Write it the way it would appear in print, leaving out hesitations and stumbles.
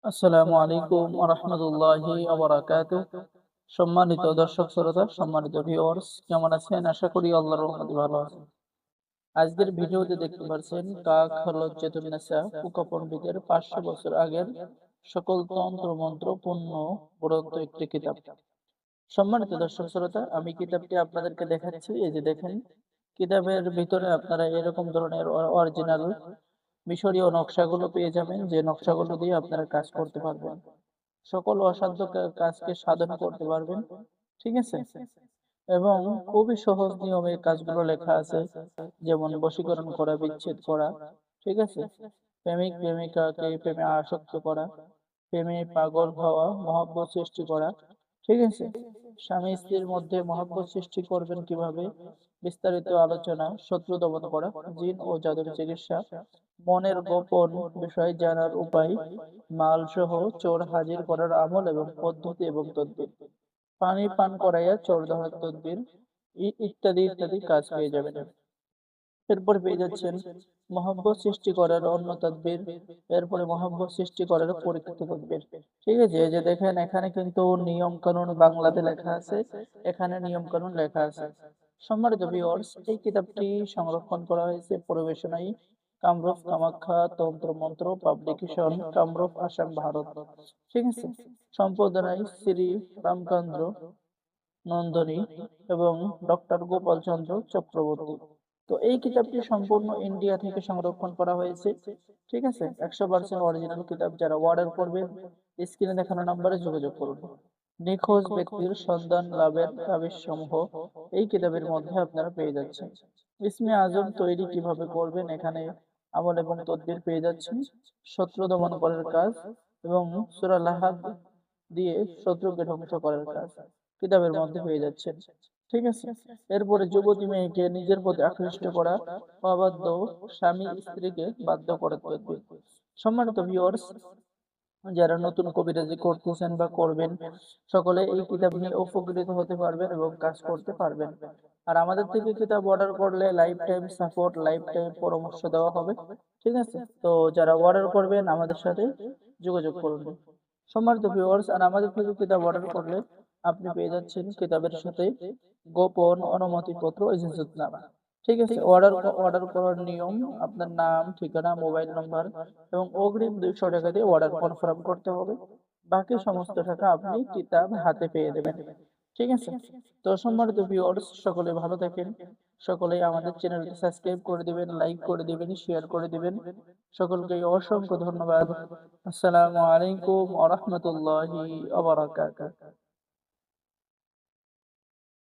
আসসালামু আলাইকুম ওয়া রাহমাতুল্লাহি ওয়া বারাকাতুহু। সম্মানিত দর্শক শ্রোতা, সম্মানিত ভিউয়ার্স, কেমন আছেন? আশা করি আল্লাহর রহমতে ভালো আছেন। আজকের ভিডিওতে দেখতে পাচ্ছেন কাক হলজ্জাতুন নেসা কুকাপণ্ডিতের 500 বছর আগের সকল তন্ত্র মন্ত্র পূর্ণ গ্রন্থ একটি কিতাব। সম্মানিত দর্শক শ্রোতা, আমি কিতাবটি আপনাদেরকে দেখাচ্ছি। এই যে দেখেন, কিতাবের ভিতরে আপনারা এরকম ধরনের অরিজিনাল মিশরীয় নকশাগুলো পেয়ে যাবেন, যে নকশাগুলো দিয়ে আপনারা কাজ করতে পারবেন, সকল অসাধ্য কাজকে সাধন করতে পারবেন। ঠিক আছে? এবং খুবই সহজ নিয়মে কাজগুলো লেখা আছে, যেমন বশীকরণ করা, বিচ্ছেদ করা। ঠিক আছে? প্রেমিক প্রেমিকাকে প্রেমে আসক্ত করা, প্রেমে পাগল হওয়া, মহব্বত সৃষ্টি করা। ঠিক আছে? স্বামী স্ত্রীর মধ্যে মহব্বত সৃষ্টি করবেন কিভাবে, বিস্তারিত আলোচনা। শত্রু দমন করা, জিন ও জাদুর চিকিৎসা, মনের গোপন বিষয় জানার উপায়, মাল সহ চোর হাজির করার আমল এবং পদ্ধতি এবং তদবির, পানি পান করাইয়া চোর ধরার তদবির, ইত্যাদি ইত্যাদি কাজ পেয়ে যাবেন। এরপরে পেয়ে যাচ্ছেন মহব্বত সৃষ্টি করার অন্য তদবির, এরপরে মহব্বত সৃষ্টি করার পরীক্ষিত তদবির। ঠিক আছে? এই যে দেখেন, এখানে কিন্তু নিয়ম কানুন বাংলাতে লেখা আছে, এখানে নিয়ম কানুন লেখা আছে। সম্মানিত ভিউয়ার্স, এই কিতাবটি সংরক্ষণ করা হয়েছে পরিবেশনায় কামরূপ কামাখ্যা তন্ত্র মন্ত্র পাবলিকেশন, কামরূপ, আসাম, ভারত। ঠিক আছে? সম্পাদনায় শ্রী রামচন্দ্র নন্দনী এবং ডক্টর গোপাল চন্দ্র চক্রবর্তী। তো এই কিতাবটি সম্পূর্ণ ইন্ডিয়া থেকে সংরক্ষণ করা হয়েছে। ঠিক আছে? 100% অরিজিনাল কিতাব। যারা অর্ডার করবেন, স্ক্রিনে দেখানো নম্বরে যোগাযোগ করুন। নিখোঁজ ব্যক্তির সন্ধান লাভের তাবিজ সমূহ এই কিতাবের মধ্যে আপনারা পেয়ে যাচ্ছেন। ইসমে আজম তৈরি কিভাবে করবেন, এখানে আমল এবং তদবির পেয়ে যাচ্ছেন। শত্রু দমন করার কাজ এবং সূরা লাহাব দিয়ে শত্রুকে ধ্বংস করার কাজ কিতাবের মধ্যে পেয়ে যাচ্ছেন। ঠিক আছে? এরপরে যুবতী মেয়েকে নিজের প্রতি আকৃষ্ট করা, অবাধ্য স্বামী স্ত্রীকে বাধ্য করার তদবির। সম্মানিত ভিউয়ার্স, যারা নতুন কবিরাজি করতেছেন বা করবেন, সকলে এই কিতাব নিয়ে উপকৃত হতে পারবেন এবং কাজ করতে পারবেন। আর আমাদের থেকে কিতাব অর্ডার করলে life time support, life time পরামর্শ দেওয়া হবে। ঠিক আছে? তো যারা অর্ডার করবেন আমাদের সাথে যোগাযোগ করুন। সম্মানিত ভিউয়ার্স, আর আমাদের থেকে কিতাব অর্ডার করলে আপনি পেয়ে যাচ্ছেন কিতাবের সাথে গোপন অনুমতিপত্র, ইজাজতনামা। ঠিক আছে? অর্ডার করার নিয়ম: আপনার নাম, ঠিকানা, মোবাইল নাম্বার এবং অগ্রিম 200 টাকা দিয়ে অর্ডার কনফার্ম করতে হবে। বাকি সমস্ত টাকা আপনি কিতাব হাতে পেয়ে দেবেন। ঠিক আছে? তো সম্মানিত ভিউয়ার্স, সকলে ভালো থাকেন। সকলেই আমাদের চ্যানেলটি সাবস্ক্রাইব করে দিবেন, লাইক করে দিবেন, শেয়ার করে দিবেন। সকলকে অসংখ্য ধন্যবাদ। আসসালামু আলাইকুম ওয়া রাহমাতুল্লাহি ওয়া বারাকাতুহু।